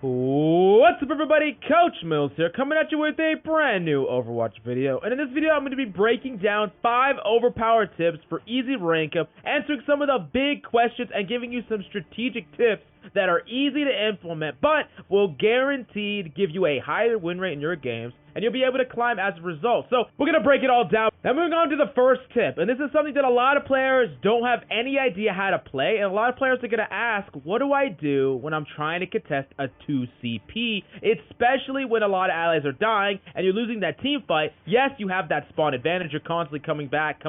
What's up everybody, Coach Mills here, coming at you with a brand new Overwatch video. And in this video, I'm going to be breaking down 5 overpowered tips for easy rank up, answering some of the big questions, and giving you some strategic tips that are easy to implement, but will guaranteed give you a higher win rate in your games, and you'll be able to climb as a result. So we're going to break it all down. Now moving on to the first tip, and this is something that a lot of players don't have any idea how to play, and a lot of players are going to ask, what do I do when I'm trying to contest a 2CP, especially when a lot of allies are dying and you're losing that team fight? Yes, you have that spawn advantage, you're constantly coming back,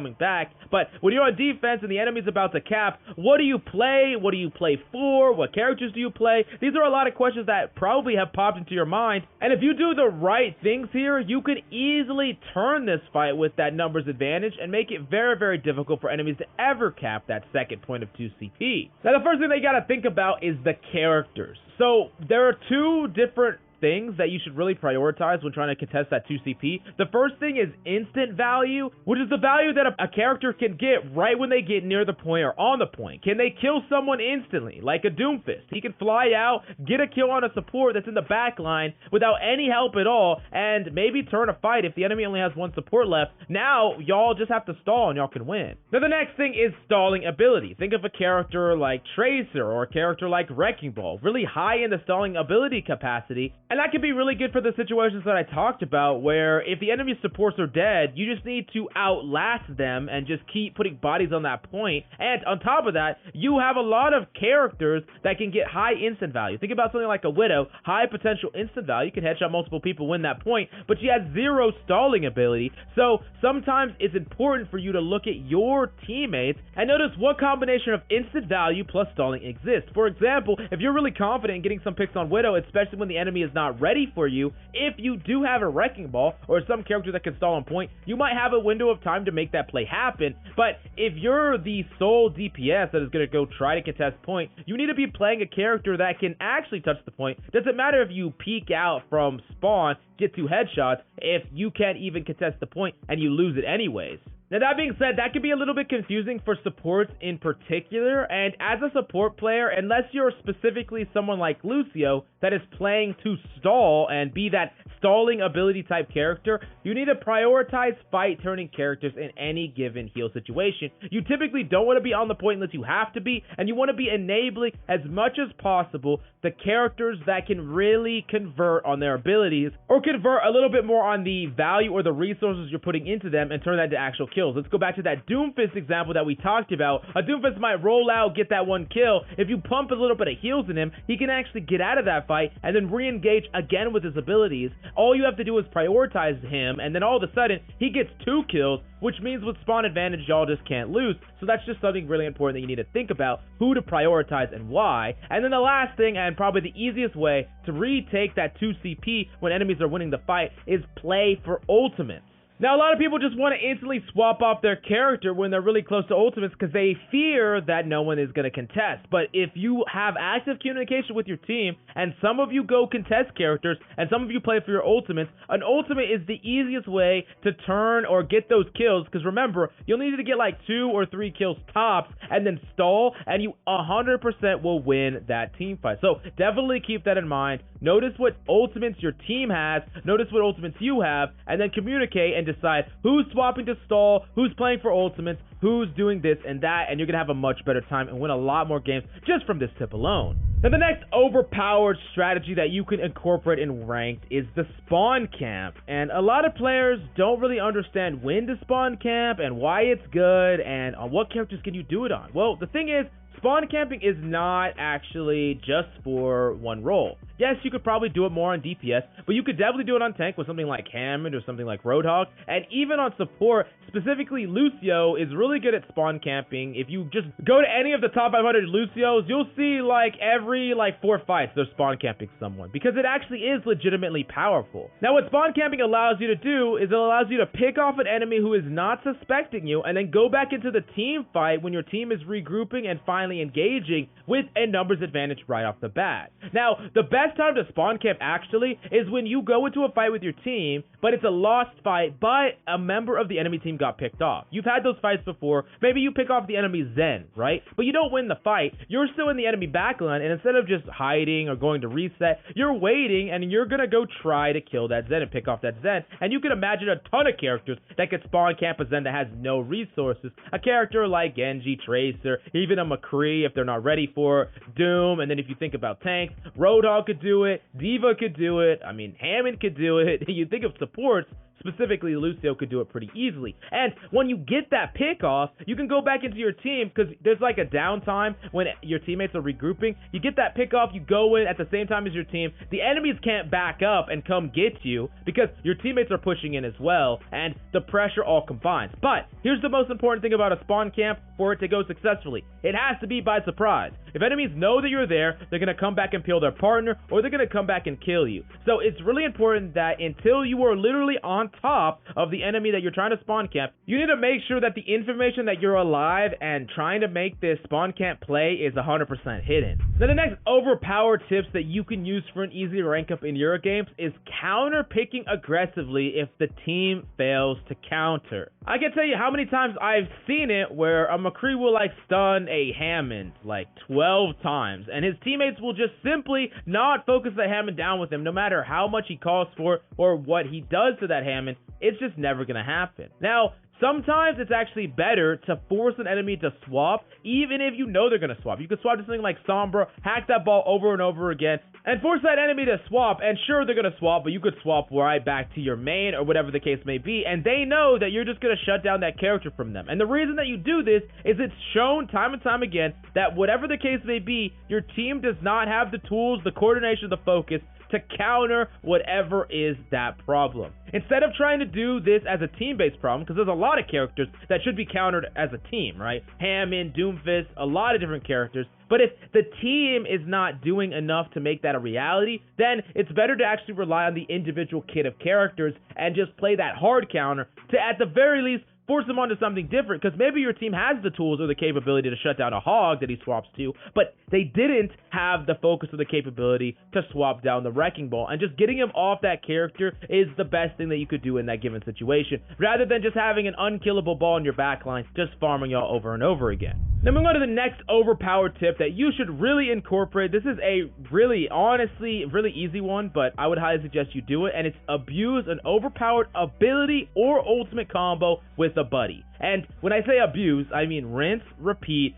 but when you're on defense and the enemy's about to cap, what do you play? What do you play for? What characters do you play? These are a lot of questions that probably have popped into your mind, and if you do the right things here, you could easily turn this fight with that numbers advantage and make it very, very difficult for enemies to ever cap that second point of 2CP. Now, the first thing they gotta think about is the characters. So, there are two different things that you should really prioritize when trying to contest that 2CP. The first thing is instant value, which is the value that a character can get right when they get near the point or on the point. Can they kill someone instantly, like a Doomfist? He can fly out, get a kill on a support that's in the back line without any help at all, and maybe turn a fight if the enemy only has one support left. Now, y'all just have to stall and y'all can win. Now, the next thing is stalling ability. Think of a character like Tracer or a character like Wrecking Ball, really high in the stalling ability capacity. And that can be really good for the situations that I talked about, where if the enemy supports are dead, you just need to outlast them and just keep putting bodies on that point. And on top of that, you have a lot of characters that can get high instant value. Think about something like a Widow, high potential instant value, can headshot multiple people, win that point, but she has 0 stalling ability. So sometimes it's important for you to look at your teammates and notice what combination of instant value plus stalling exists. For example, if you're really confident in getting some picks on Widow, especially when the enemy is not ready for you, if you do have a Wrecking Ball or some character that can stall on point, you might have a window of time to make that play happen. But if you're the sole DPS that is going to go try to contest point, you need to be playing a character that can actually touch the point. Doesn't matter if you peek out from spawn, get 2 headshots, if you can't even contest the point and you lose it anyways. Now, that being said, that can be a little bit confusing for supports in particular, and as a support player, unless you're specifically someone like Lucio that is playing to stall and be that stalling ability type character, you need to prioritize fight turning characters in any given heal situation. You typically don't want to be on the point unless you have to be, and you want to be enabling as much as possible the characters that can really convert on their abilities, or convert a little bit more on the value or the resources you're putting into them and turn that into actual kills. Let's go back to that Doomfist example that we talked about. A Doomfist might roll out, get that 1 kill. If you pump a little bit of heals in him, he can actually get out of that fight and then re-engage again with his abilities. All you have to do is prioritize him, and then all of a sudden, he gets 2 kills, which means with spawn advantage, y'all just can't lose. So that's just something really important that you need to think about, who to prioritize and why. And then the last thing, and probably the easiest way to retake that 2CP when enemies are winning the fight, is play for ultimates. Now, a lot of people just want to instantly swap off their character when they're really close to ultimates because they fear that no one is going to contest. But if you have active communication with your team, and some of you go contest characters, and some of you play for your ultimates, an ultimate is the easiest way to turn or get those kills, because remember, you'll need to get like 2 or 3 kills tops, and then stall, and you 100% will win that team fight. So definitely keep that in mind. Notice what ultimates your team has, notice what ultimates you have, and then communicate and decide who's swapping to stall, who's playing for ultimates, who's doing this and that, and you're going to have a much better time and win a lot more games just from this tip alone. Now, the next overpowered strategy that you can incorporate in ranked is the spawn camp, and a lot of players don't really understand when to spawn camp and why it's good and on what characters can you do it on. Well, the thing is, spawn camping is not actually just for one role. Yes, you could probably do it more on DPS, but you could definitely do it on tank with something like Hammond or something like Roadhog, and even on support, specifically Lucio is really good at spawn camping. If you just go to any of the top 500 Lucios, you'll see like every 4 fights they're spawn camping someone, because it actually is legitimately powerful. Now, what spawn camping allows you to do is it allows you to pick off an enemy who is not suspecting you and then go back into the team fight when your team is regrouping and finally finally engaging with a numbers advantage right off the bat. Now, the best time to spawn camp actually is when you go into a fight with your team, but it's a lost fight, but a member of the enemy team got picked off. You've had those fights before. Maybe you pick off the enemy Zen, right? But you don't win the fight. You're still in the enemy backline, and instead of just hiding or going to reset, you're waiting, and you're gonna go try to kill that Zen and pick off that Zen. And you can imagine a ton of characters that could spawn camp a Zen that has no resources. A character like Genji, Tracer, even a McCree if they're not ready for Doom. And then if you think about tanks, Roadhog could do it, Diva could do it, I mean Hammond could do it. You think of supports, specifically Lucio could do it pretty easily. And when you get that pick off, you can go back into your team because there's like a downtime when your teammates are regrouping. You get that pick off, you go in at the same time as your team. The enemies can't back up and come get you because your teammates are pushing in as well, and the pressure all combines. But here's the most important thing about a spawn camp for it to go successfully. It has to be by surprise. If enemies know that you're there, they're going to come back and peel their partner, or they're going to come back and kill you. So it's really important that until you are literally on top of the enemy that you're trying to spawn camp, you need to make sure that the information that you're alive and trying to make this spawn camp play is 100% hidden. Now, the next overpowered tips that you can use for an easy rank up in Eurogames is counter picking aggressively if the team fails to counter. I can tell you how many times I've seen it where a McCree will like stun a Hammond like 12 times, and his teammates will just simply not focus the Hammond down with him no matter how much he calls for or what he does to that Hammond. It's just never going to happen. Now, sometimes it's actually better to force an enemy to swap, even if you know they're going to swap. You could swap to something like Sombra, hack that ball over and over again, and force that enemy to swap. And sure, they're going to swap, but you could swap right back to your main or whatever the case may be, and they know that you're just going to shut down that character from them. And the reason that you do this is it's shown time and time again that whatever the case may be, your team does not have the tools, the coordination, the focus to counter whatever is that problem. Instead of trying to do this as a team-based problem, because there's a lot of characters that should be countered as a team, right? Hammond, Doomfist, a lot of different characters. But if the team is not doing enough to make that a reality, then it's better to actually rely on the individual kit of characters and just play that hard counter to, at the very least, force them onto something different, because maybe your team has the tools or the capability to shut down a hog that he swaps to, but they didn't have the focus or the capability to swap down the wrecking ball, and just getting him off that character is the best thing that you could do in that given situation, rather than just having an unkillable ball in your backline just farming y'all over and over again. Now moving on to the next overpowered tip that you should really incorporate. This is a really, honestly, really easy one, but I would highly suggest you do it, and it's abuse an overpowered ability or ultimate combo with a buddy. And when I say abuse, I mean rinse, repeat,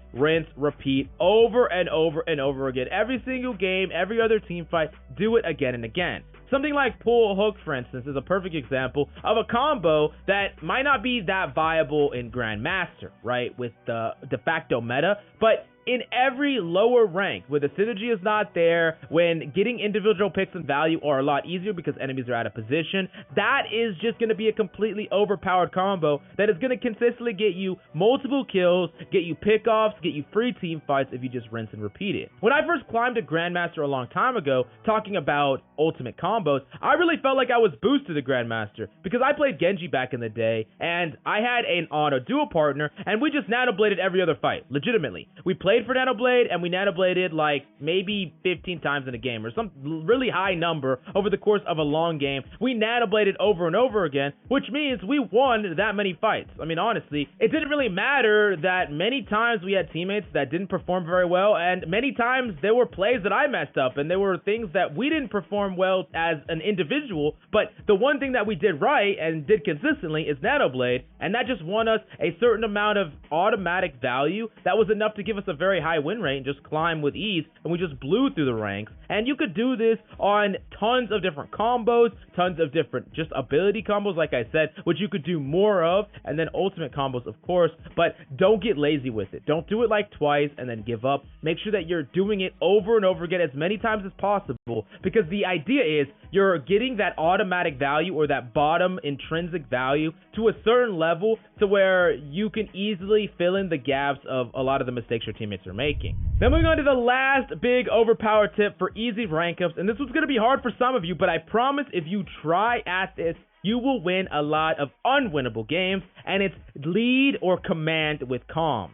over and over and over again. Every single game, every other team fight, do it again and again. Something like pull hook, for instance, is a perfect example of a combo that might not be that viable in Grandmaster, right, with the de facto meta, but in every lower rank, where the synergy is not there, when getting individual picks and value are a lot easier because enemies are out of position, that is just going to be a completely overpowered combo that is going to consistently get you multiple kills, get you pickoffs, get you free team fights if you just rinse and repeat it. When I first climbed to Grandmaster a long time ago, talking about ultimate combos, I really felt like I was boosted to Grandmaster because I played Genji back in the day, and I had an auto duo partner, and we just nanobladed every other fight, legitimately. We played for nanoblade, and we nanobladed like maybe 15 times in a game, or some really high number over the course of a long game. We nanobladed over and over again, which means we won that many fights. I mean, honestly, it didn't really matter that many times we had teammates that didn't perform very well, and many times there were plays that I messed up, and there were things that we didn't perform well as an individual, but the one thing that we did right and did consistently is nanoblade, and that just won us a certain amount of automatic value that was enough to give us a very high win rate and just climb with ease, and we just blew through the ranks. And you could do this on tons of different combos, tons of different just ability combos, like I said, which you could do more of, and then ultimate combos, of course, but don't get lazy with it. Don't do it like twice and then give up. Make sure that you're doing it over and over again as many times as possible, because the idea is you're getting that automatic value or that bottom intrinsic value to a certain level to where you can easily fill in the gaps of a lot of the mistakes your teammates are making. Now moving on to the last big overpower tip for easy rank ups, and this was going to be hard for some of you, but I promise if you try at this, you will win a lot of unwinnable games, and it's lead or command with comms.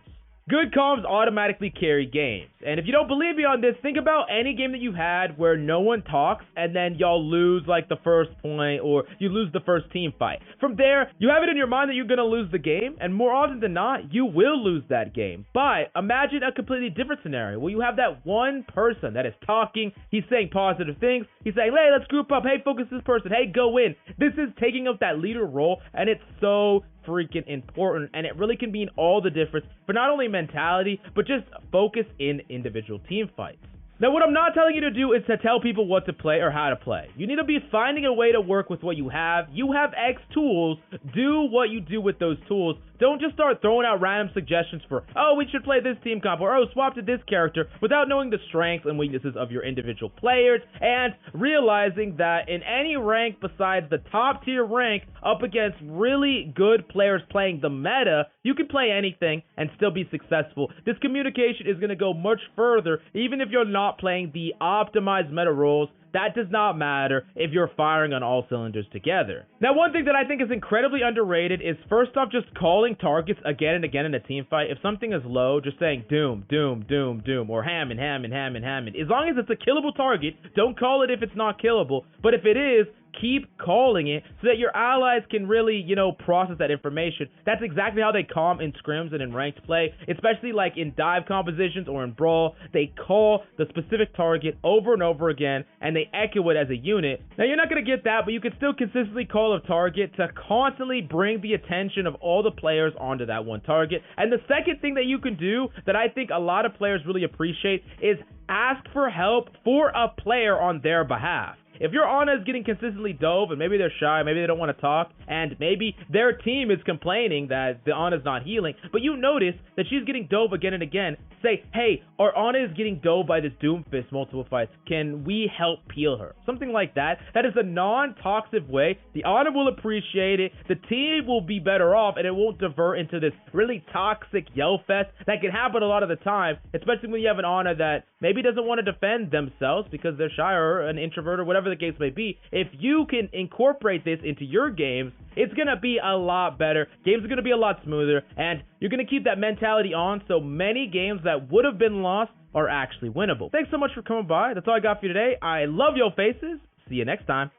good comms automatically carry games. And if you don't believe me on this, think about any game that you had where no one talks and then y'all lose like the first point or you lose the first team fight. From there, you have it in your mind that you're going to lose the game, and more often than not, you will lose that game. But imagine a completely different scenario where you have that one person that is talking, he's saying positive things, he's saying, hey, let's group up, hey, focus this person, hey, go in. This is taking up that leader role, and it's so freaking important, and it really can mean all the difference for not only mentality, but just focus in individual team fights. Now, what I'm not telling you to do is to tell people what to play or how to play. You need to be finding a way to work with what you have. You have X tools. Do what you do with those tools. Don't just start throwing out random suggestions for, oh, we should play this team comp, or oh, swap to this character, without knowing the strengths and weaknesses of your individual players, and realizing that in any rank besides the top tier rank up against really good players playing the meta, you can play anything and still be successful. This communication is going to go much further, even if you're not playing the optimized meta roles. That does not matter if you're firing on all cylinders together. Now, one thing that I think is incredibly underrated is, first off, just calling targets again and again in a team fight. If something is low, just saying doom, doom, doom, doom, or Hammond, Hammond, Hammond, Hammond. As long as it's a killable target, don't call it if it's not killable. But if it is, keep calling it so that your allies can really, process that information. That's exactly how they calm in scrims and in ranked play, especially like in dive compositions or in brawl. They call the specific target over and over again, and they echo it as a unit. Now, you're not going to get that, but you can still consistently call a target to constantly bring the attention of all the players onto that one target. And the second thing that you can do that I think a lot of players really appreciate is ask for help for a player on their behalf. If your Ana is getting consistently dove, and maybe they're shy, maybe they don't want to talk, and maybe their team is complaining that the Ana is not healing, but you notice that she's getting dove again and again, say, hey, our Ana is getting dove by this Doomfist multiple fights. Can we help peel her? Something like that. That is a non-toxic way. The Ana will appreciate it. The team will be better off, and it won't divert into this really toxic yell fest that can happen a lot of the time, especially when you have an Ana that maybe doesn't want to defend themselves because they're shy or an introvert or whatever the case may be. If you can incorporate this into your games, it's going to be a lot better. Games are going to be a lot smoother, and you're going to keep that mentality on, so many games that would have been lost are actually winnable. Thanks so much for coming by. That's all I got for you today. I love your faces. See you next time.